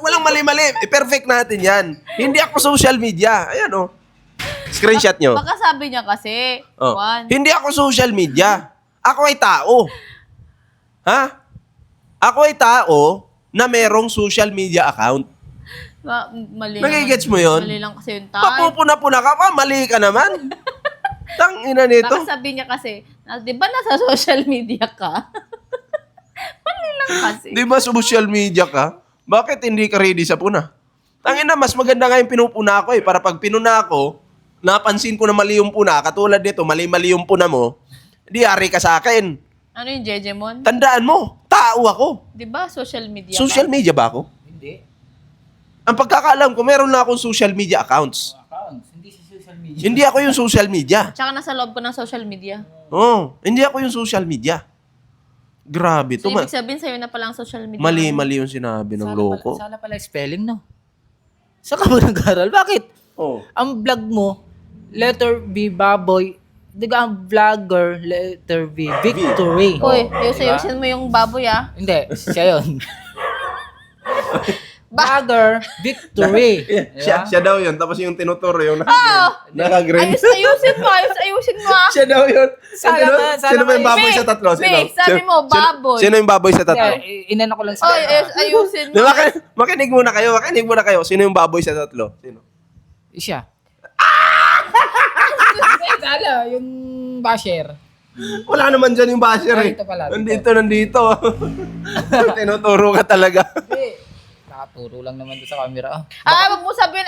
walang mali-mali. Perfect natin yan. Hindi ako social media. Ayan o. Screenshot nyo. Baka sabi niya kasi, Oh. Juan. Hindi ako social media. Ako ay tao. Ha? Ako ay tao na merong social media account. Mali Nagigets lang. mo yun? Mali lang kasi yung time. Papupuna-puna ka pa, mali ka naman. Tangina nito. Baka sabi niya kasi, di ba nasa social media ka? Mali lang kasi. Di ba social media ka? Bakit hindi ka ready sa puna? Tangina, mas maganda nga yung pinupuna ko eh. Para pag pinuna ko, napansin ko na mali yung puna. Katulad dito, mali-mali yung puna mo. Di ari ka sa akin. Ano yung Jejemon? Tandaan mo, tao ako. Di ba social media Social media ba ako? Hindi. Ang pagkakaalam ko, meron na akong social media accounts. Accounts, hindi sa social media. Hindi ako yung social media. Tsaka nasa loob ko ng social media. Hindi ako yung social media. Grabe So, to. ibig sabihin sa'yo na pala ang social media. Mali-mali yung sinabi ng loko. Sana pala spelling, no? Saan ka ba nag-aral? Bakit? Oh. Ang vlog mo, letter B, baboy. Diga ang vlogger, letter B, victory. Uy, Diba? ayusin mo yung baboy ah. Hindi, siya yun. Vlogger, victory. Siya daw yun. Tapos yung tinuturo yung Oh! naka-green. Ayusin mo ah. Siya daw yun. Sana Sino ba yung may- baboy sa tatlo? Be, sabi mo, baboy. Sino yung baboy sa tatlo? Inano ko lang sa Oy, ayusin Di mo. ba, makinig muna kayo. Sino yung baboy sa tatlo? Sino? Siya. Kala, yung basher. Wala naman dyan yung basher eh. Ito pala. Nandito. Tinuturo ka talaga. Nakaturo lang naman doon sa camera. Wag mo sabihin,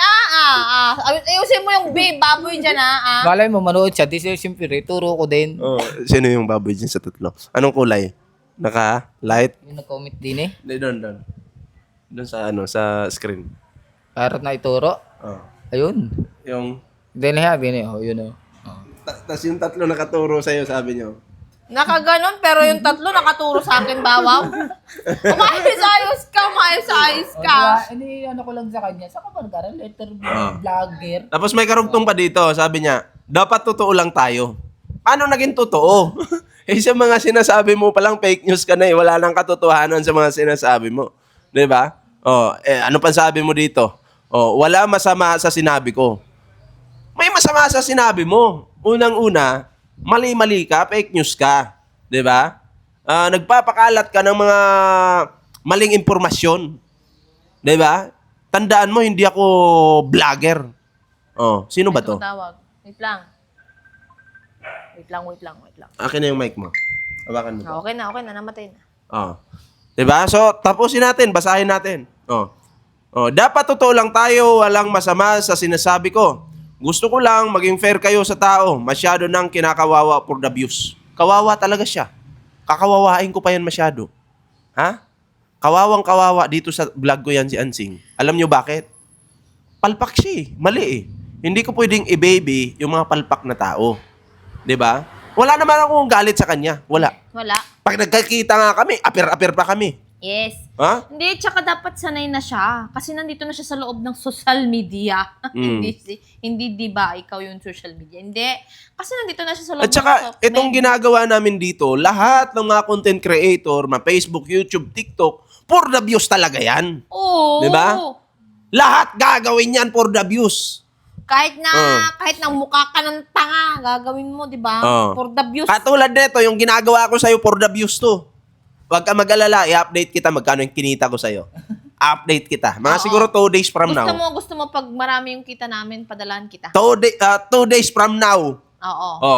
ayusin mo yung baboy dyan ah. Malay mo, manood siya. Di siya siyempre, turo ko din. Sino yung baboy dyan sa tatlo? Anong kulay? Naka-light? Yung nag-comment din eh. Hindi, doon. Doon sa screen. Parang na ituro. Oh. Ayun. Yung, Din eh. Oh, yun oh. tas yung tatlo nakaturo sa'yo, sabi nyo. Nakaganon, pero yung tatlo nakaturo sa akin, bawaw. Umayos ka. Ano ko lang sa kanya. Saan ka ba nag-aral? Letter B, Ah. vlogger. Tapos may karugtong pa dito, sabi niya, dapat totoo lang tayo. Ano naging totoo? Sa mga sinasabi mo palang fake news ka na eh. Wala nang katotohanan sa mga sinasabi mo. 'Di ba? Ano pang sabi mo dito? Wala masama sa sinabi ko. May masama sa sinabi mo. Unang-una, mali-mali ka, fake news ka. 'Di ba? Nagpapakalat ka ng mga maling impormasyon. 'Di ba? Tandaan mo, hindi ako vlogger. Sino ba to? Tawag. Wait lang. Akin na yung mic mo. Hawakan mo to. Okay na, namatay na. Diba? So, tapusin natin, basahin natin. Dapat totoo lang tayo, walang masama sa sinasabi ko. Gusto ko lang maging fair kayo sa tao. Masyado nang kinakawawa for the views. Kawawa talaga siya. Kakawawain ko pa yan masyado. Ha? Kawawang-kawawa dito sa vlog ko yan si Ansing. Alam nyo bakit? Palpak siya eh. Mali eh. Hindi ko pwedeng i-baby yung mga palpak na tao. 'Di ba? Wala naman akong galit sa kanya. Wala. Pag nagkakita nga kami, apir-apir pa kami. Yes. Ha? Hindi, tsaka dapat sanay na siya. Kasi nandito na siya sa loob ng social media. Hindi, di ba, ikaw yung social media. Hindi. Kasi nandito na siya sa loob At saka, ng itong ginagawa namin dito, lahat ng mga content creator, mga Facebook, YouTube, TikTok, for the views talaga yan. Oo. Di ba? Lahat gagawin yan for the views. Kahit na mukha ka ng tanga, gagawin mo, di ba? For the views. Katulad nito, yung ginagawa ko sa'yo for the views to. Huwag ka mag-alala, i-update kita magkano yung kinita ko sa'yo. Update kita. Mga siguro 2 days from now. Gusto mo pag marami yung kita namin, padalaan kita. 2 days from now. Oo.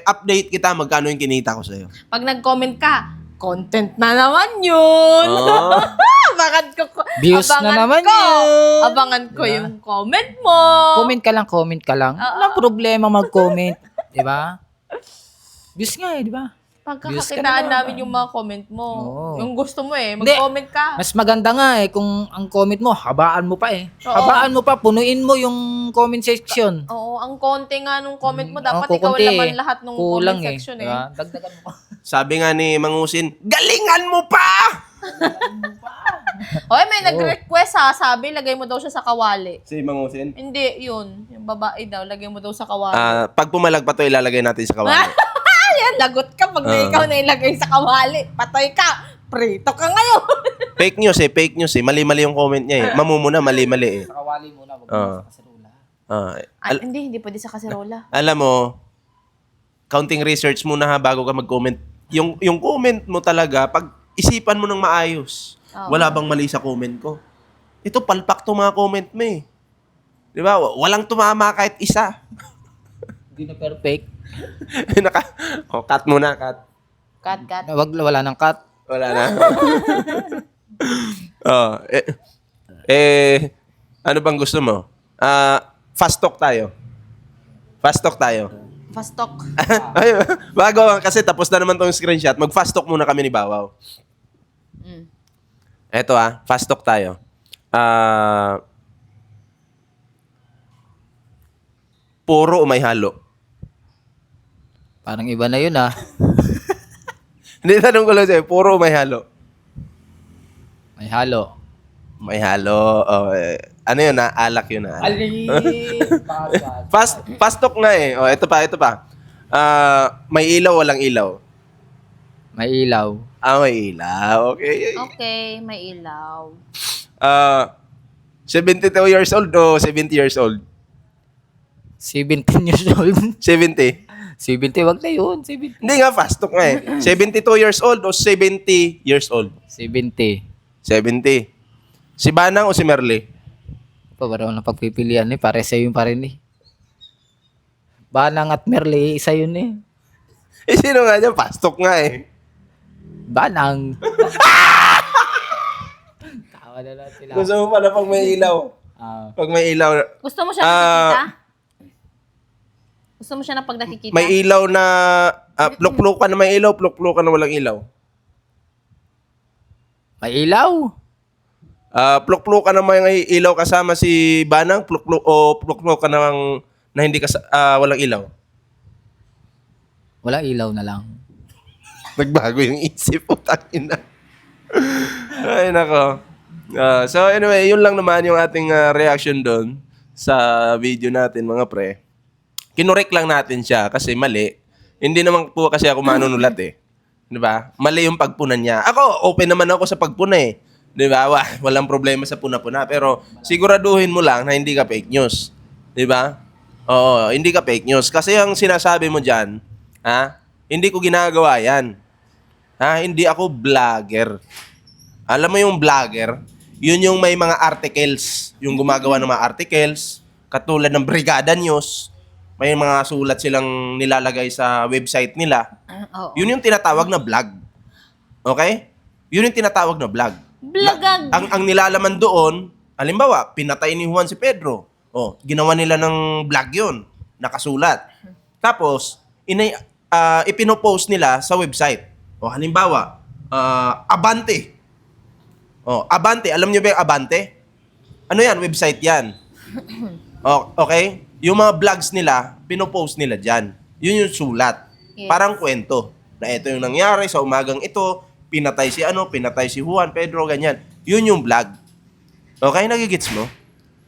update kita magkano yung kinita ko sa'yo. Pag nag-comment ka, content na naman yun. Oh. Abangan ko. Views na abangan naman ko. yun. Abangan ko Diba? yung comment mo. Comment ka lang. Walang problema mag-comment. Di ba? Views nga di ba? Views ka Pagkakakitaan na. namin yung mga comment mo. Oo. Yung gusto mo Hindi. mag-comment ka. Mas maganda nga kung ang comment mo, habaan mo pa Oo. Habaan mo pa, punuin mo yung comment section. Oo, ang konti nga nung comment mo. Dapat Oo, ikaw kukunti laman eh. lahat nung Kulang comment section Diba? Dagdagan mo pa. Sabi nga ni Mangusin, galingan mo pa! Hoy, may nag-request sabi, lagay mo daw siya sa kawali. Si Mangusin? Hindi, yun. Yung babae daw, lagay mo daw sa kawali. Pag pumalag pa to, ilalagay natin sa kawali. Ayan, lagot ka pag na ikaw na ilagay sa kawali. Patay ka. Prito ka ngayon. Fake news eh. Mali-mali yung comment niya eh. Mamumuna, mali-mali eh. Sa kawali muna, wag Oo. sa kaserula. Hindi pwede sa kaserola. Alam mo, counting research muna ha bago ka mag-comment. Yung comment mo talaga, pag isipan mo ng maayos. Oo. Wala bang mali sa comment ko? Ito, palpak to mga comment mo eh. Di ba? Walang tumama kahit isa. Hindi na perfect. Cut muna, cut. Cut. Wala nang cut. Wala na. Ano bang gusto mo? Fast talk tayo. Fast talk. Ay, bago kasi tapos na naman tong screenshot. Mag-fast talk muna kami ni Bawaw. Mm. Eto fast talk tayo. Puro o may halo? Parang iba na yun Hindi, tanong ko lang sa'yo, puro o may halo? May halo. May halo. Ano yun alak yun Ali! Fast talk nga eh. Ito pa. May ilaw, walang ilaw? May ilaw. May ilaw. Okay. Okay, may ilaw. 72 years old o 70 years old? 17 years old. 70. 70, wag na yun. 70. Hindi nga, fast talk nga eh. 72 years old o 70 years old? 70. 70. Si Banang o si Merle? Parang na pagpipilian pare sa yun pa rin Banang at Merle, isa yun Sino nga dyan? Fast talk nga eh. Banang. Tawa na lang sila. Gusto mo pala pag may ilaw. Pag may ilaw. Gusto mo siya nakikita? Gusto mo siya na pag nakikita? May ilaw na pluk-plukan na may ilaw, pluk-plukan na walang ilaw. May ilaw. Pluk-plukan na may ilaw kasama si Banang, pluk-plukan na hindi walang ilaw. Wala ilaw na lang. Nagbago yung isip ko, tangina. Ay, nako. So anyway, yun lang naman yung ating reaction doon sa video natin, mga pre. Kinorek lang natin siya kasi mali. Hindi naman po kasi ako manunulat eh. 'Di ba? Mali yung pagpuna niya. Ako, open naman ako sa pagpuna eh. 'Di ba? Walang problema sa puna-puna, pero siguraduhin mo lang na hindi ka fake news. 'Di ba? Oo, hindi ka fake news kasi ang sinasabi mo diyan, hindi ko ginagawa 'yan. Hindi ako vlogger. Alam mo yung vlogger, yun yung may mga articles, yung gumagawa ng mga articles, katulad ng Brigada News, may mga sulat silang nilalagay sa website nila. Oo. Yun yung tinatawag na vlog. Okay? Yun yung tinatawag na vlog. Blagag. Ang nilalaman doon, halimbawa, pinatay ni Juan si Pedro. Ginawa nila ng vlog yun. Nakasulat. Tapos, ipinopost nila sa website. Halimbawa, Abante. Abante. Alam niyo ba yung Abante? Ano yan? Website yan. Okay? Yung mga vlogs nila, pinopost nila dyan. Yun yung sulat. Yes. Parang kwento. Na ito yung nangyari sa umagang ito, pinatay si Juan, Pedro, ganyan. Yun yung vlog. Okay? Nagigits mo?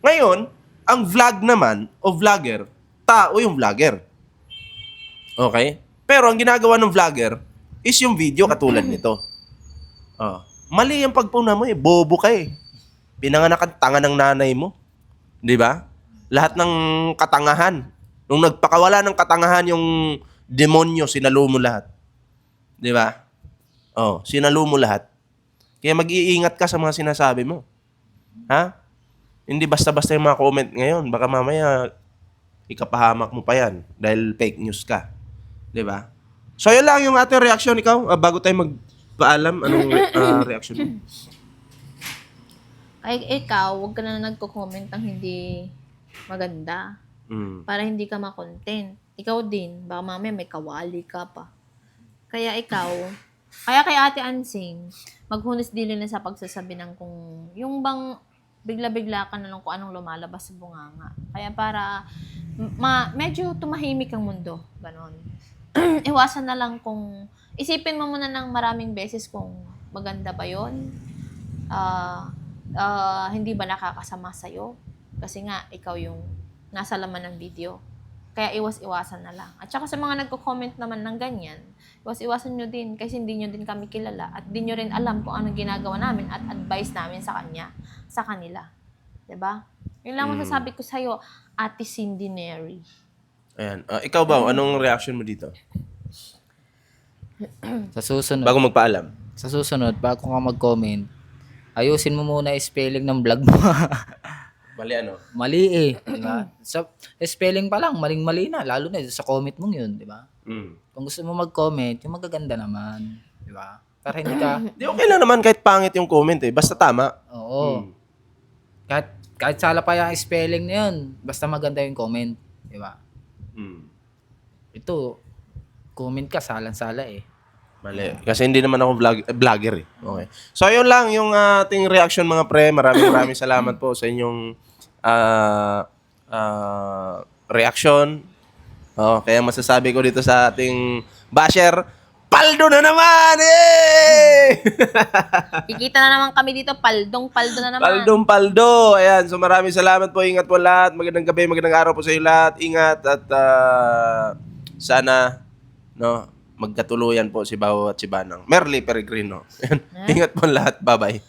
Ngayon, ang vlog naman, o vlogger, tao yung vlogger. Okay? Pero ang ginagawa ng vlogger is yung video katulad nito. Mali yung pagpuna mo bobo ka Pinanganak ang tanga ng nanay mo. 'Di ba? Lahat ng katangahan. Nung nagpakawala ng katangahan yung demonyo, sinalo mo lahat. 'Di ba? Sinalo mo lahat. Kaya mag-iingat ka sa mga sinasabi mo. Hindi basta-basta yung mga comment ngayon. Baka mamaya ikapahamak mo pa yan dahil fake news ka. 'Di ba? So, yun lang yung ating reaction. Ikaw, bago tayo magpaalam, anong reaction mo? Ay, ikaw, huwag ka na nagko-comment ng hindi maganda. Mm. Para hindi ka ma-content. Ikaw din, baka mamaya may kawali ka pa. Kaya ikaw, kaya kay Ate Ansing, maghunos dili na sa pagsasabi ng kung, yung bang bigla-bigla ka na lang kung anong lumalabas sa bunganga. Kaya para medyo tumahimik ang mundo. Ganon. Iwasan na lang kung, isipin mo muna ng maraming beses kung maganda ba yun. Hindi ba nakakasama sa'yo? Kasi nga, ikaw yung nasa laman ng video. Kaya iwas-iwasan na lang. At saka sa mga nagko-comment naman ng ganyan, iwas-iwasan nyo din kasi hindi nyo din kami kilala at di nyo rin alam kung anong ginagawa namin at advice namin sa kanila. 'Di ba? Yun lang masasabi ko sa'yo, Ate Cindy Neri. Ayan. Ikaw ba, anong reaction mo dito? Sa susunod, Bago magpaalam. bago ka mag-comment, ayusin mo muna yung spelling ng vlog mo. Mali ano? Mali eh, di ba? Sa spelling pa lang, maling-mali na, lalo na sa comment mong yun, di ba? Mm. Kung gusto mo mag-comment, yung magaganda naman, di ba? Para hindi ka, Di okay lang naman kahit pangit yung comment eh. Basta tama. oo. Kahit sala pa yung spelling na yun, basta maganda yung comment, di ba? Mm. Ito, comment ka, salang-sala eh. Mali. Kasi hindi naman ako vlogger eh. Okay. So, yun lang yung ating reaction mga pre. Maraming salamat po sa inyong reaction. Kaya masasabi ko dito sa ating basher, paldo na naman! Eh! Kikita na naman kami dito, paldong-paldo na naman. Paldong paldo. Ayan. So, maraming salamat po. Ingat po lahat. Magandang gabi, magandang araw po sa inyo lahat. Ingat at sana magkatuluyan po si Bao at si Banang. Merly Peregrino. Ayan. Ingat po lahat. Bye-bye.